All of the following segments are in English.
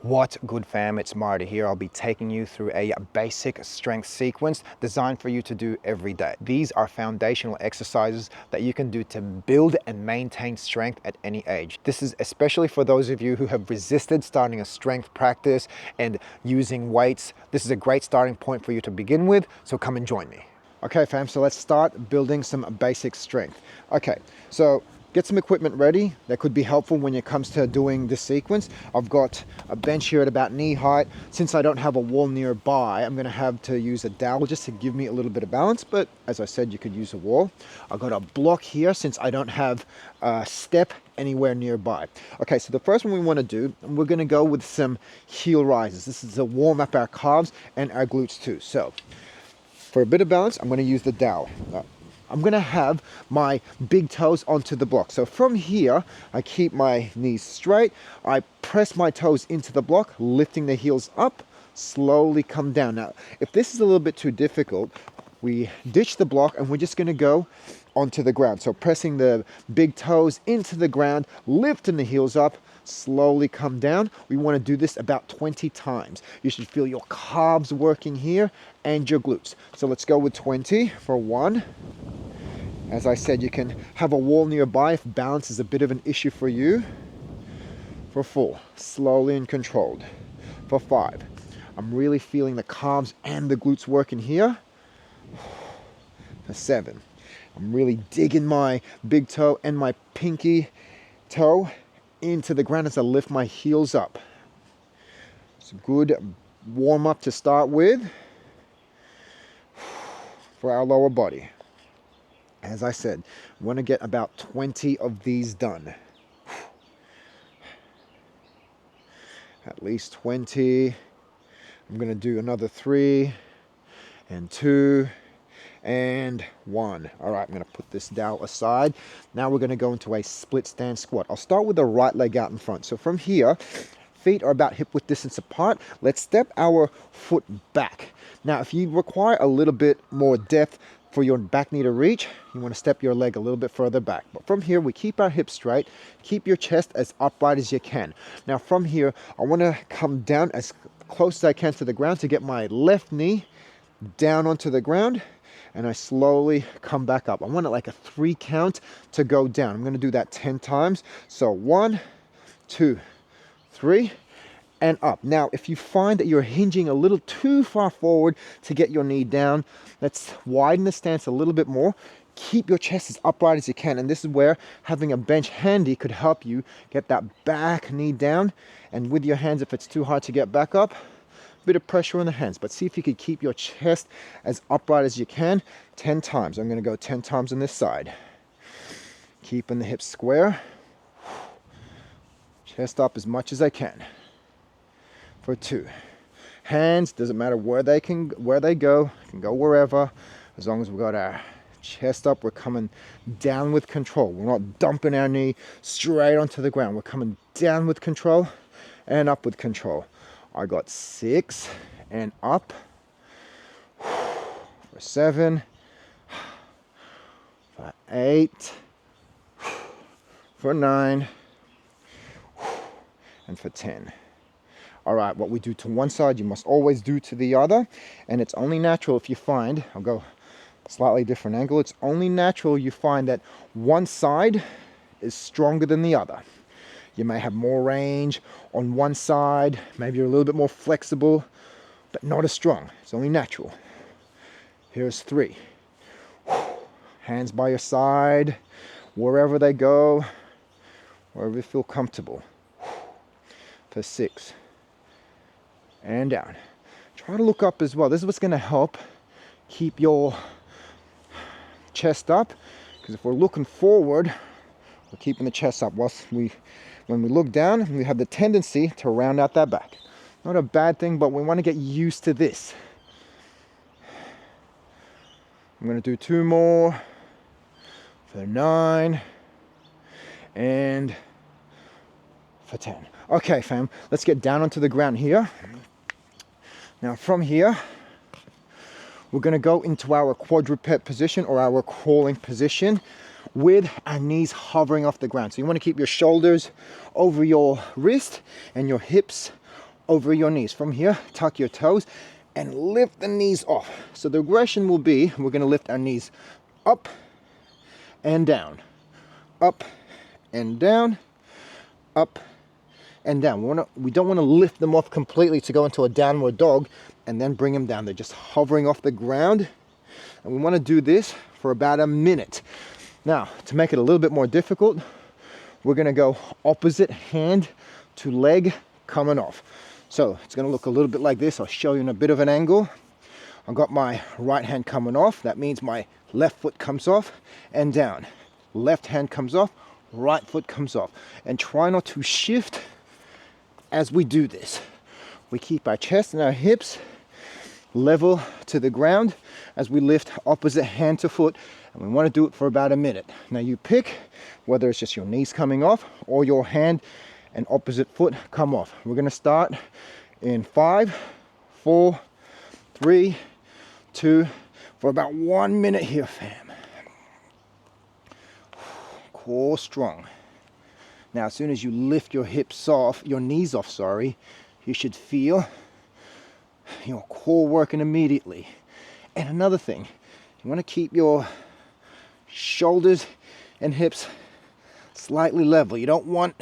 What good fam, it's Marty here. I'll be taking you through a basic strength sequence designed for you to do every day. These are foundational exercises that you can do to build and maintain strength at any age. This is especially for those of you who have resisted starting a strength practice and using weights. This is a great starting point for you to begin with, so come and join me. Okay fam, so let's start building some basic strength. Okay, so get some equipment ready that could be helpful when it comes to doing this sequence. I've got a bench here at about knee height. Since I don't have a wall nearby, I'm gonna have to use a dowel just to give me a little bit of balance, but as I said, you could use a wall. I've got a block here since I don't have a step anywhere nearby. Okay, so the first one we wanna do, we're gonna go with some heel rises. This is to warm up our calves and our glutes too. So for a bit of balance, I'm gonna use the dowel. I'm gonna have my big toes onto the block. So from here, I keep my knees straight. I press my toes into the block, lifting the heels up, slowly come down. Now, if this is a little bit too difficult, we ditch the block and we're just gonna go onto the ground. So pressing the big toes into the ground, lifting the heels up, slowly come down. We want to do this about 20 times. You should feel your calves working here and your glutes. So let's go with 20 for 1. As I said, you can have a wall nearby if balance is a bit of an issue for you. For 4, slowly and controlled. For 5, I'm really feeling the calves and the glutes working here. For 7, I'm really digging my big toe and my pinky toe into the ground as I lift my heels up. It's a good warm up to start with for our lower body. As I said, I want to get about 20 of these done. At least 20. I'm going to do another 3 and 2 and 1. All right, I'm going to put this dowel aside. Now we're going to go into a split stance squat. I'll start with the right leg out in front. So from here, feet are about hip width distance apart. Let's step our foot back. Now, if you require a little bit more depth for your back knee to reach, you want to step your leg a little bit further back. But from here, we keep our hips straight, keep your chest as upright as you can. Now from here, I want to come down as close as I can to the ground to get my left knee down onto the ground, and I slowly come back up. I want it like a 3 count to go down. I'm going to do that 10 times. So 1, 2, 3, and up. Now, if you find that you're hinging a little too far forward to get your knee down, let's widen the stance a little bit more. Keep your chest as upright as you can. And this is where having a bench handy could help you get that back knee down. And with your hands, if it's too hard to get back up, bit of pressure on the hands, but see if you could keep your chest as upright as you can 10 times. I'm going to go 10 times on this side. Keeping the hips square. Chest up as much as I can. For 2. Hands, doesn't matter where they go, can go wherever. As long as we've got our chest up, we're coming down with control. We're not dumping our knee straight onto the ground. We're coming down with control and up with control. I got 6 and up. For 7. For 8. For 9. And for 10. All right, what we do to one side, you must always do to the other. And it's only natural if you find, I'll go slightly different angle. It's only natural you find that one side is stronger than the other. You may have more range on one side, maybe you're a little bit more flexible, but not as strong. It's only natural. Here's 3. Hands by your side, wherever they go, wherever you feel comfortable. For 6. And down. Try to look up as well. This is what's going to help keep your chest up, because if we're looking forward, we're keeping the chest up. When we look down, we have the tendency to round out that back. Not a bad thing, but we want to get used to this. I'm going to do 2 more for 9 and for 10. Okay, fam, let's get down onto the ground here. Now from here, we're going to go into our quadruped position, or our crawling position, with our knees hovering off the ground. So you want to keep your shoulders over your wrist and your hips over your knees. From here, tuck your toes and lift the knees off. So the regression will be, we're going to lift our knees up and down, up and down, up and down. We don't want to lift them off completely to go into a downward dog and then bring them down. They're just hovering off the ground. And we want to do this for about a minute. Now, to make it a little bit more difficult, we're going to go opposite hand to leg coming off. So it's going to look a little bit like this. I'll show you in a bit of an angle. I've got my right hand coming off. That means my left foot comes off and down. Left hand comes off, right foot comes off. And try not to shift as we do this. We keep our chest and our hips level to the ground as we lift opposite hand to foot. And we want to do it for about a minute. Now you pick whether it's just your knees coming off or your hand and opposite foot come off. We're going to start in 5, 4, 3, 2, for about 1 minute here, fam. Core strong. Now, as soon as you lift your hips off, your knees off, sorry, you should feel your core working immediately. And another thing, you want to keep your shoulders and hips slightly level. You don't want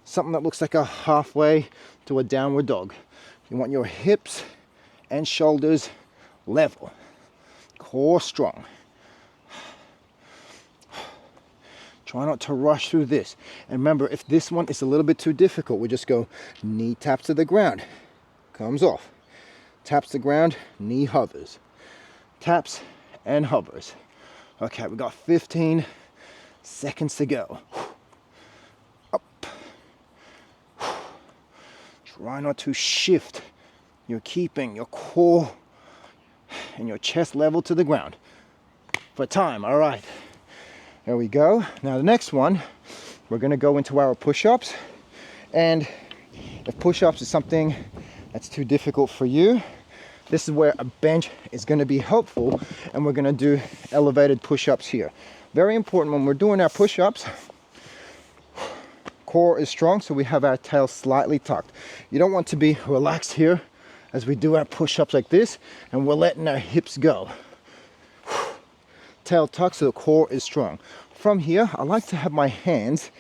something that looks like a halfway to a downward dog. You want your hips and shoulders level. Core strong. Try not to rush through this. And remember, if this one is a little bit too difficult, we just go knee taps to the ground, comes off. Taps the ground, knee hovers. Taps and hovers. Okay, we got 15 seconds to go. Up. Try not to shift. You're keeping your core and your chest level to the ground. For time, all right. There we go. Now the next one, we're gonna go into our push-ups. And if push-ups is something that's too difficult for you, this is where a bench is gonna be helpful, and we're gonna do elevated push-ups here. Very important when we're doing our push-ups, core is strong, so we have our tail slightly tucked. You don't want to be relaxed here as we do our push-ups like this, and we're letting our hips go. Tail tucked so the core is strong. From here, I like to have my hands,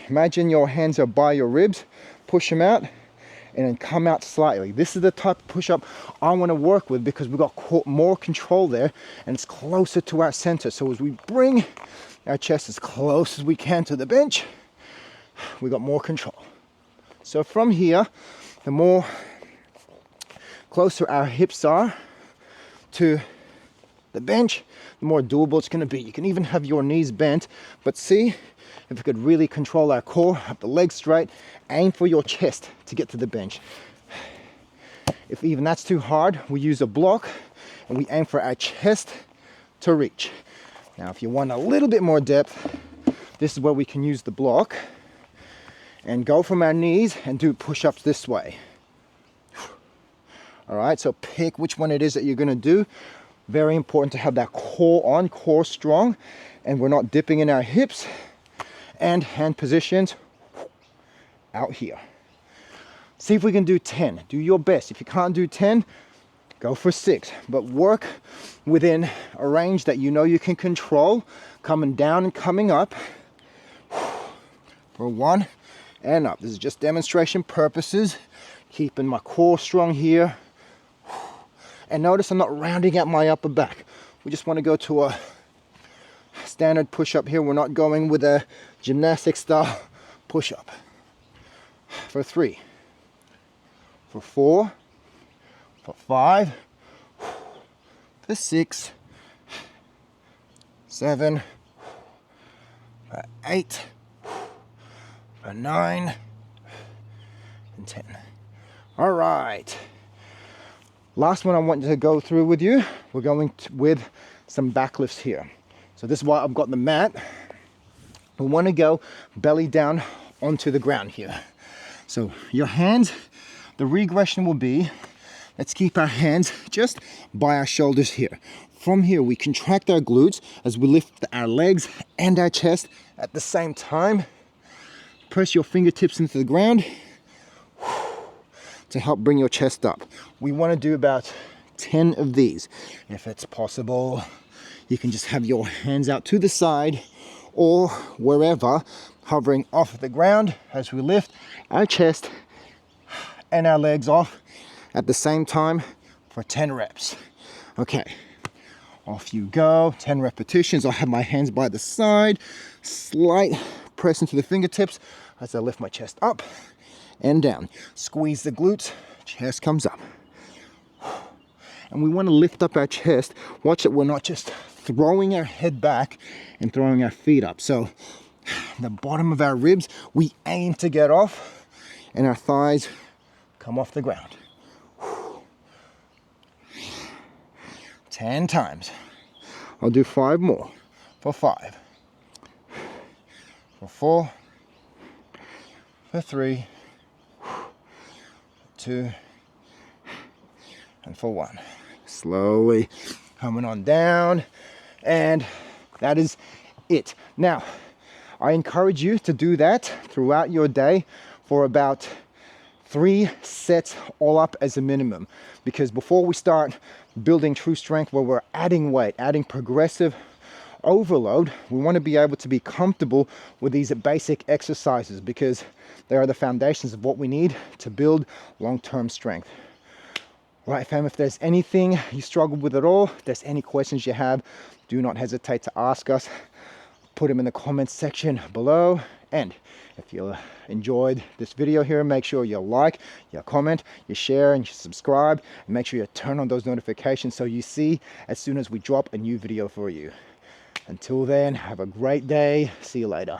imagine your hands are by your ribs, push them out, and then come out slightly. This is the type of push-up I want to work with because we've got more control there and it's closer to our center. So as we bring our chest as close as we can to the bench, we got more control. So from here, the more closer our hips are to the bench, the more doable it's going to be. You can even have your knees bent, but see if we could really control our core, have the legs straight, aim for your chest to get to the bench. If even that's too hard, we use a block and we aim for our chest to reach. Now, if you want a little bit more depth, this is where we can use the block and go from our knees and do push-ups this way. All right, so pick which one it is that you're going to do. Very important to have that core on, core strong, and we're not dipping in our hips, and hand positions out here. See if we can do 10. Do your best. If you can't do 10, go for 6, but work within a range that you know you can control, coming down and coming up for 1 and up. This is just demonstration purposes, keeping my core strong here. And notice I'm not rounding out my upper back. We just want to go to a standard push-up here. We're not going with a gymnastic style push-up. For 3, for 4, for 5, for 6, 7, for 8, for 9, and 10. All right. Last one I want to go through with you, we're going with some back lifts here. So this is why I've got the mat. We want to go belly down onto the ground here. So your hands, the regression will be, let's keep our hands just by our shoulders here. From here, we contract our glutes as we lift our legs and our chest at the same time. Press your fingertips into the ground. to help bring your chest up. We want to do about 10 of these. If it's possible, you can just have your hands out to the side or wherever, hovering off the ground as we lift our chest and our legs off at the same time for 10 reps. Okay, off you go. 10 repetitions. I'll have my hands by the side, slight press into the fingertips as I lift my chest up and down. Squeeze the glutes, chest comes up. And we want to lift up our chest. Watch it, we're not just throwing our head back and throwing our feet up. So the bottom of our ribs, we aim to get off, and our thighs come off the ground. 10 times. I'll do 5 more. For 5. For 4. For 3. 2. And for 1. Slowly coming on down. And that is it. Now, I encourage you to do that throughout your day for about 3 sets all up as a minimum. Because before we start building true strength where we're adding weight, adding progressive overload, we want to be able to be comfortable with these basic exercises because they are the foundations of what we need to build long-term strength. Right, fam, if there's anything you struggle with at all, if there's any questions you have, do not hesitate to ask us. Put them in the comments section below. And if you enjoyed this video here, make sure you like, you comment, you share, and you subscribe. And make sure you turn on those notifications so you see as soon as we drop a new video for you. Until then, have a great day. See you later.